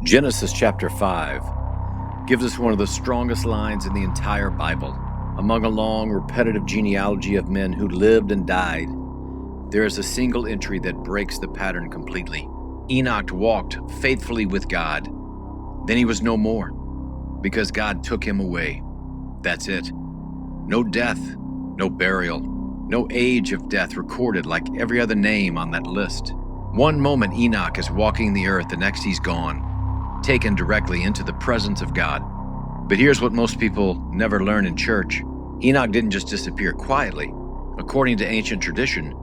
Genesis chapter 5 gives us one of the strongest lines in the entire Bible. Among a long, repetitive genealogy of men who lived and died, there is a single entry that breaks the pattern completely. Enoch walked faithfully with God. Then he was no more, because God took him away. That's it. No death, no burial, no age of death recorded like every other name on that list. One moment Enoch is walking the earth, the next he's gone, taken directly into the presence of God. But here's what most people never learn in church. Enoch didn't just disappear quietly. According to ancient tradition,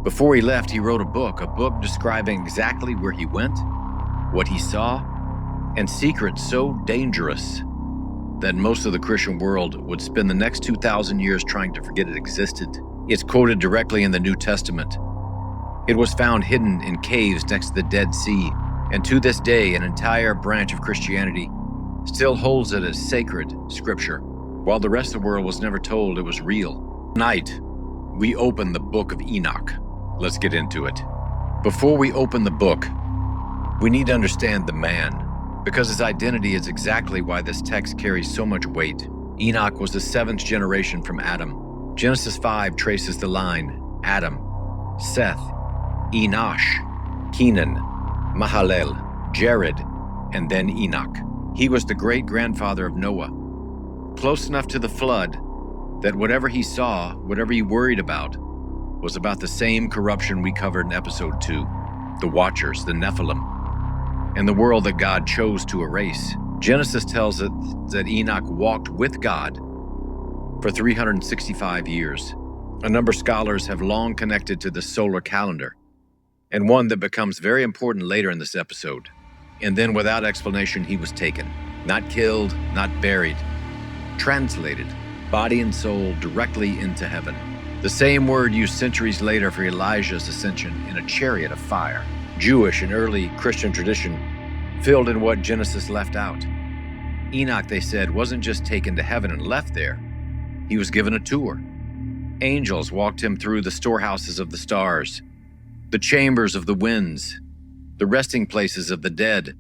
before he left, he wrote a book describing exactly where he went, what he saw, and secrets so dangerous that most of the Christian world would spend the next 2,000 years trying to forget it existed. It's quoted directly in the New Testament. It was found hidden in caves next to the Dead Sea, and to this day, an entire branch of Christianity still holds it as sacred scripture, while the rest of the world was never told it was real. Tonight, we open the Book of Enoch. Let's get into it. Before we open the book, we need to understand the man, because his identity is exactly why this text carries so much weight. Enoch was the seventh generation from Adam. Genesis 5 traces the line: Adam, Seth, Enosh, Kenan, Mahalalel, Jared, and then Enoch. He was the great-grandfather of Noah, close enough to the flood that whatever he saw, whatever he worried about, was about the same corruption we covered in episode 2, the Watchers, the Nephilim, and the world that God chose to erase. Genesis tells us that Enoch walked with God for 365 years. A number of scholars have long connected to the solar calendar, and one that becomes very important later in this episode. And then without explanation, he was taken. Not killed, not buried. Translated, body and soul, directly into heaven. The same word used centuries later for Elijah's ascension in a chariot of fire. Jewish and early Christian tradition filled in what Genesis left out. Enoch, they said, wasn't just taken to heaven and left there. He was given a tour. Angels walked him through the storehouses of the stars, the chambers of the winds, the resting places of the dead,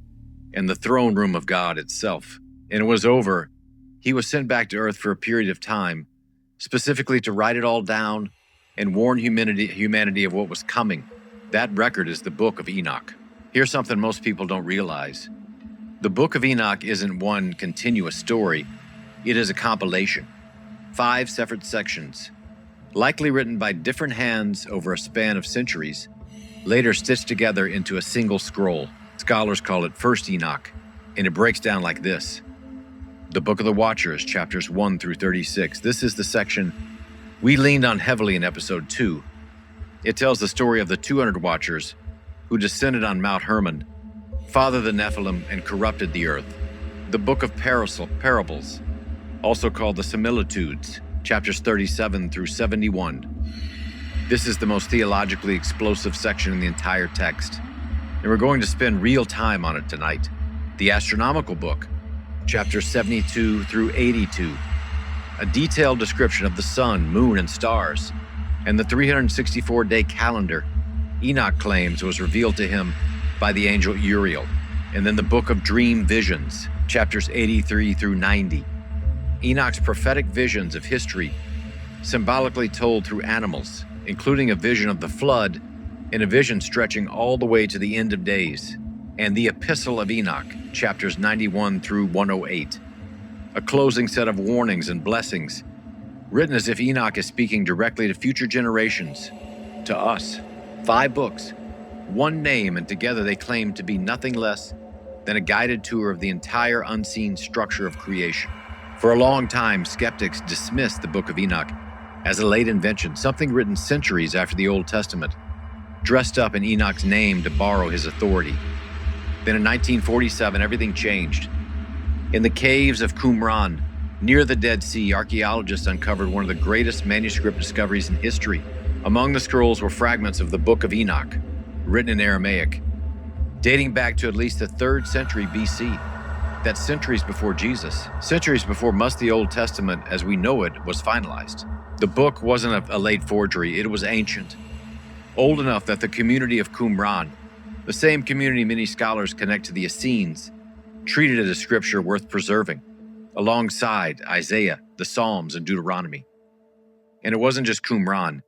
and the throne room of God itself. And it was over. He was sent back to earth for a period of time, specifically to write it all down and warn humanity of what was coming. That record is the Book of Enoch. Here's something most people don't realize. The Book of Enoch isn't one continuous story. It is a compilation. 5 separate sections, likely written by different hands over a span of centuries, later stitched together into a single scroll. Scholars call it First Enoch, and it breaks down like this. The Book of the Watchers, chapters 1 through 36. This is the section we leaned on heavily in episode 2. It tells the story of the 200 Watchers who descended on Mount Hermon, fathered the Nephilim, and corrupted the earth. The Book of Parables, also called the Similitudes, chapters 37 through 71. This is the most theologically explosive section in the entire text, and we're going to spend real time on it tonight. The Astronomical Book, chapters 72 through 82, a detailed description of the sun, moon, and stars, and the 364-day calendar Enoch claims was revealed to him by the angel Uriel. And then the Book of Dream Visions, chapters 83 through 90. Enoch's prophetic visions of history, symbolically told through animals, including a vision of the flood and a vision stretching all the way to the end of days. And the Epistle of Enoch, chapters 91 through 108. A closing set of warnings and blessings, written as if Enoch is speaking directly to future generations, to us. 5 books, one name, and together they claim to be nothing less than a guided tour of the entire unseen structure of creation. For a long time, skeptics dismissed the Book of Enoch as a late invention, something written centuries after the Old Testament, dressed up in Enoch's name to borrow his authority. Then in 1947, everything changed. In the caves of Qumran, near the Dead Sea, archaeologists uncovered one of the greatest manuscript discoveries in history. Among the scrolls were fragments of the Book of Enoch, written in Aramaic, dating back to at least the 3rd century BC. That's centuries before Jesus, centuries before much of the Old Testament as we know it was finalized. The book wasn't a late forgery, it was ancient, old enough that the community of Qumran The same community many scholars connect to the Essenes treated it as scripture worth preserving, alongside Isaiah, the Psalms, and Deuteronomy. And it wasn't just Qumran.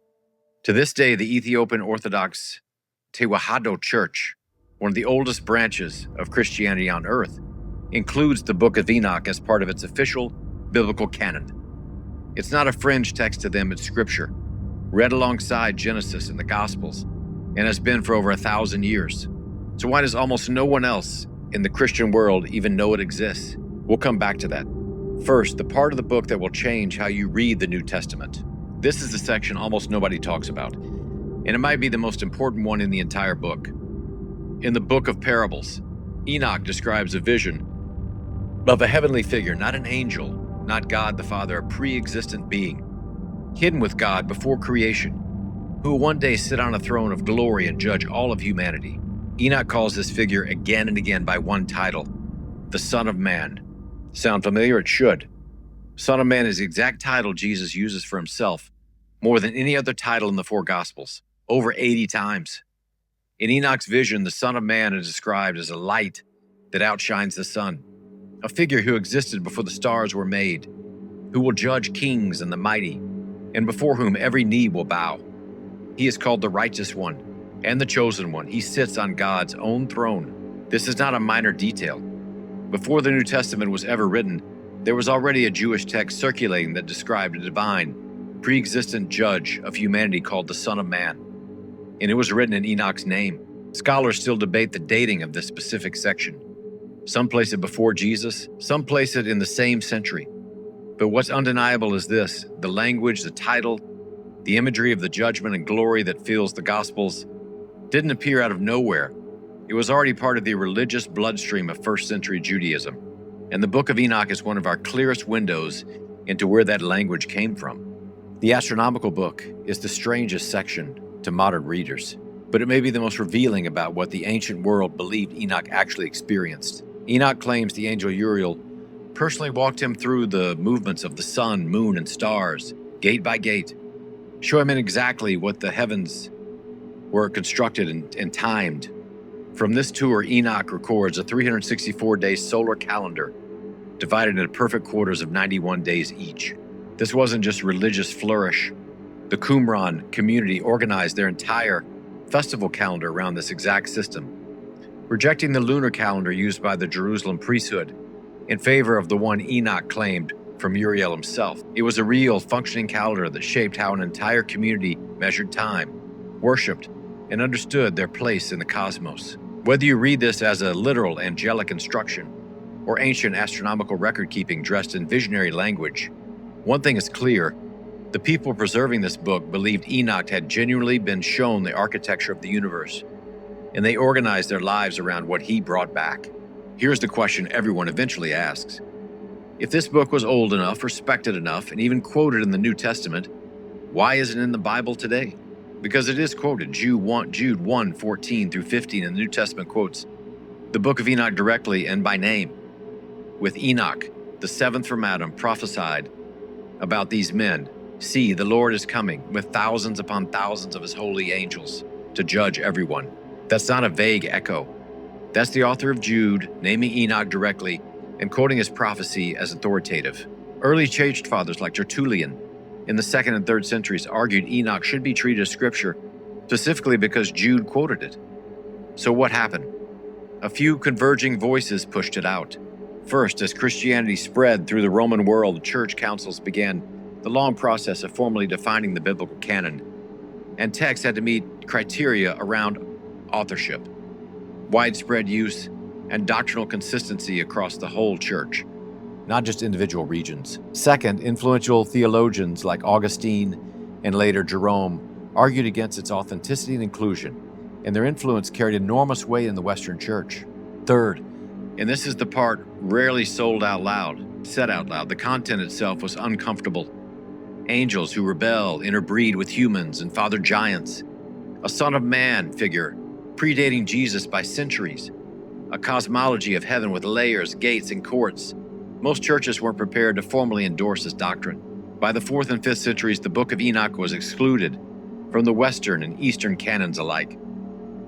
To this day, the Ethiopian Orthodox Tewahedo Church, one of the oldest branches of Christianity on earth, includes the Book of Enoch as part of its official biblical canon. It's not a fringe text to them, it's scripture, read alongside Genesis and the Gospels, and has been for over 1,000 years. So why does almost no one else in the Christian world even know it exists? We'll come back to that. First, the part of the book that will change how you read the New Testament. This is the section almost nobody talks about, and it might be the most important one in the entire book. In the Book of Parables, Enoch describes a vision of a heavenly figure, not an angel, not God the Father, a pre-existent being, hidden with God before creation, who will one day sit on a throne of glory and judge all of humanity. Enoch calls this figure again and again by one title, the Son of Man. Sound familiar? It should. Son of Man is the exact title Jesus uses for himself, more than any other title in the four Gospels, over 80 times. In Enoch's vision, the Son of Man is described as a light that outshines the sun, a figure who existed before the stars were made, who will judge kings and the mighty, and before whom every knee will bow. He is called the Righteous One and the Chosen One. He sits on God's own throne. This is not a minor detail. Before the New Testament was ever written, there was already a Jewish text circulating that described a divine, pre-existent judge of humanity called the Son of Man, and it was written in Enoch's name. Scholars still debate the dating of this specific section. Some place it before Jesus, some place it in the same century. But what's undeniable is this: the language, the title, the imagery of the judgment and glory that fills the Gospels didn't appear out of nowhere. It was already part of the religious bloodstream of first century Judaism, and the Book of Enoch is one of our clearest windows into where that language came from. The astronomical book is the strangest section to modern readers, but it may be the most revealing about what the ancient world believed Enoch actually experienced. Enoch claims the angel Uriel personally walked him through the movements of the sun, moon, and stars, gate by gate, show him exactly what the heavens were constructed and timed. From this tour, Enoch records a 364-day solar calendar divided into perfect quarters of 91 days each. This wasn't just religious flourish. The Qumran community organized their entire festival calendar around this exact system, rejecting the lunar calendar used by the Jerusalem priesthood in favor of the one Enoch claimed from Uriel himself. It was a real, functioning calendar that shaped how an entire community measured time, worshipped, and understood their place in the cosmos. Whether you read this as a literal angelic instruction or ancient astronomical record-keeping dressed in visionary language, one thing is clear: the people preserving this book believed Enoch had genuinely been shown the architecture of the universe, and they organized their lives around what he brought back. Here's the question everyone eventually asks: if this book was old enough, respected enough, and even quoted in the New Testament, why isn't it in the Bible today? Because it is quoted. Jude 1, 14 through 15 in the New Testament quotes the Book of Enoch directly and by name. With Enoch, the seventh from Adam, prophesied about these men, "See, the Lord is coming with thousands upon thousands of his holy angels to judge everyone." That's not a vague echo. That's the author of Jude naming Enoch directly and quoting his prophecy as authoritative. Early church fathers like Tertullian in the 2nd and 3rd centuries argued Enoch should be treated as scripture, specifically because Jude quoted it. So what happened? A few converging voices pushed it out. First, as Christianity spread through the Roman world, church councils began the long process of formally defining the biblical canon, and texts had to meet criteria around authorship, widespread use, and doctrinal consistency across the whole church, not just individual regions. Second, influential theologians like Augustine and later Jerome argued against its authenticity and inclusion, and their influence carried enormous weight in the Western Church. Third, and this is the part rarely said out loud, the content itself was uncomfortable. Angels who rebel, interbreed with humans, and father giants. A Son of Man figure, predating Jesus by centuries. A cosmology of heaven with layers, gates, and courts. Most churches weren't prepared to formally endorse this doctrine. By the 4th and 5th centuries, the Book of Enoch was excluded from the Western and Eastern canons alike.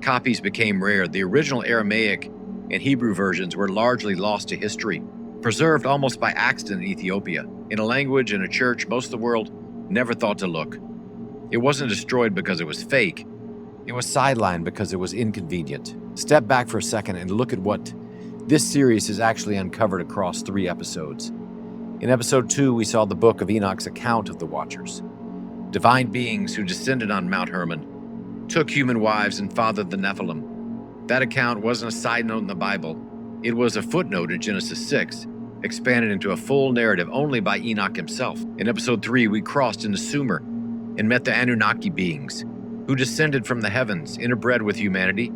Copies became rare. The original Aramaic and Hebrew versions were largely lost to history, preserved almost by accident in Ethiopia, in a language and a church most of the world never thought to look. It wasn't destroyed because it was fake. It was sidelined because it was inconvenient. Step back for a second and look at what this series has actually uncovered across 3 episodes. In episode 2, we saw the Book of Enoch's account of the Watchers, divine beings who descended on Mount Hermon, took human wives and fathered the Nephilim. That account wasn't a side note in the Bible. It was a footnote in Genesis 6, expanded into a full narrative only by Enoch himself. In episode 3, we crossed into Sumer and met the Anunnaki beings, who descended from the heavens, interbred with humanity,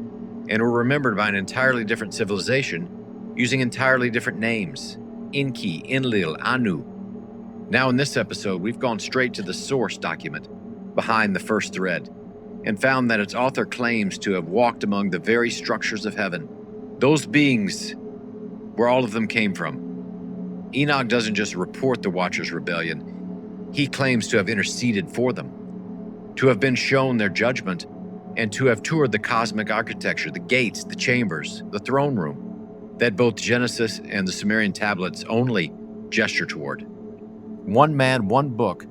and were remembered by an entirely different civilization using entirely different names: Enki, Enlil, Anu. Now in this episode, we've gone straight to the source document behind the first thread and found that its author claims to have walked among the very structures of heaven, those beings where all of them came from. Enoch doesn't just report the Watchers' rebellion, he claims to have interceded for them, to have been shown their judgment, and to have toured the cosmic architecture, the gates, the chambers, the throne room, that both Genesis and the Sumerian tablets only gesture toward. One man, one book,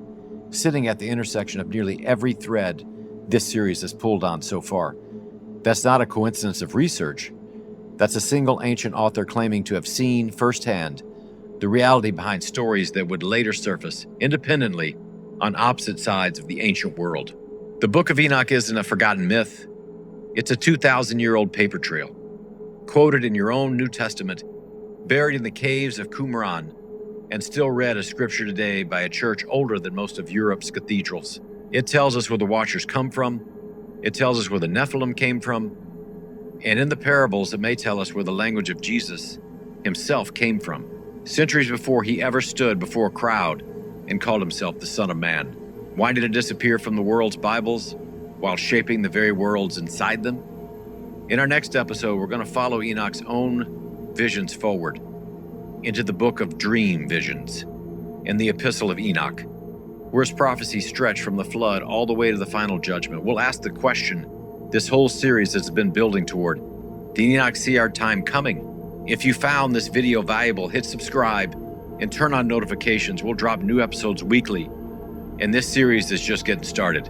sitting at the intersection of nearly every thread this series has pulled on so far. That's not a coincidence of research. That's a single ancient author claiming to have seen firsthand the reality behind stories that would later surface independently on opposite sides of the ancient world. The Book of Enoch isn't a forgotten myth. It's a 2,000-year-old paper trail, quoted in your own New Testament, buried in the caves of Qumran, and still read as scripture today by a church older than most of Europe's cathedrals. It tells us where the Watchers come from. It tells us where the Nephilim came from. And in the parables, it may tell us where the language of Jesus himself came from, centuries before he ever stood before a crowd and called himself the Son of Man. Why did it disappear from the world's Bibles while shaping the very worlds inside them? In our next episode, we're going to follow Enoch's own visions forward into the Book of Dream Visions and the Epistle of Enoch, where his prophecies stretch from the flood all the way to the final judgment. We'll ask the question this whole series has been building toward: did Enoch see our time coming? If you found this video valuable, hit subscribe and turn on notifications. We'll drop new episodes weekly, and this series is just getting started.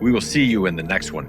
We will see you in the next one.